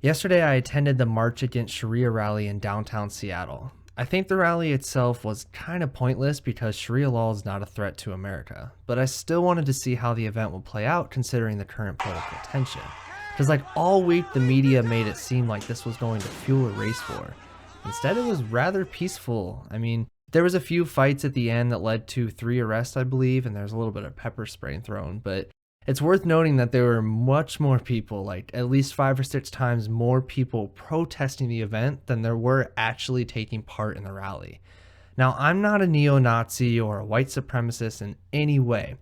Yesterday, I attended the March Against Sharia rally in downtown Seattle. I think the rally itself was kind of pointless because Sharia law is not a threat to America, but I still wanted to see how the event would play out considering the current political tension. Because, like, all week the media made it seem like this was going to fuel a race war. Instead, it was rather peaceful. I mean, there was a few fights at the end that led to 3 arrests, I believe, and there's a little bit of pepper spray thrown, but it's worth noting that there were much more people, like at least 5 or 6 times more people protesting the event than there were actually taking part in the rally. Now, I'm not a neo-Nazi or a white supremacist in any way.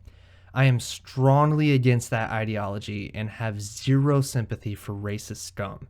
I am strongly against that ideology and have zero sympathy for racist scum.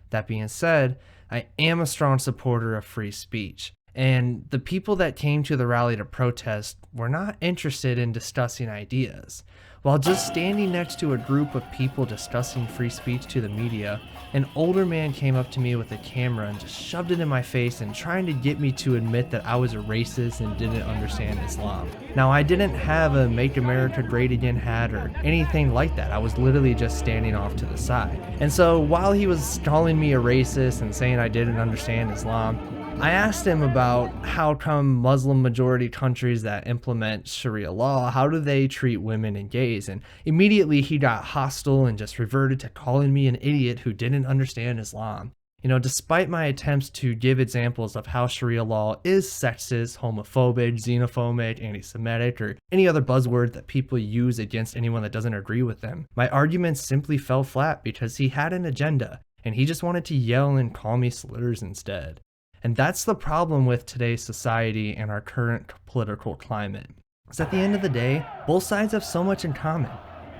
That being said, I am a strong supporter of free speech. And the people that came to the rally to protest were not interested in discussing ideas. While just standing next to a group of people discussing free speech to the media, an older man came up to me with a camera and just shoved it in my face and trying to get me to admit that I was a racist and didn't understand Islam. Now, I didn't have a Make America Great Again hat or anything like that. I was literally just standing off to the side. And so while he was calling me a racist and saying I didn't understand Islam, I asked him about how come Muslim majority countries that implement Sharia law, how do they treat women and gays? And immediately he got hostile and just reverted to calling me an idiot who didn't understand Islam. You know, despite my attempts to give examples of how Sharia law is sexist, homophobic, xenophobic, anti-Semitic, or any other buzzword that people use against anyone that doesn't agree with them, my arguments simply fell flat because he had an agenda and he just wanted to yell and call me slurs instead. And that's the problem with today's society and our current political climate. Because at the end of the day, both sides have so much in common.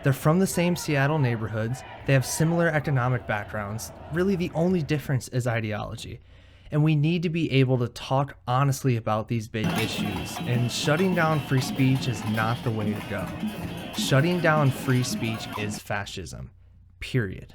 They're from the same Seattle neighborhoods, they have similar economic backgrounds. Really, the only difference is ideology. And we need to be able to talk honestly about these big issues. And shutting down free speech is not the way to go. Shutting down free speech is fascism. Period.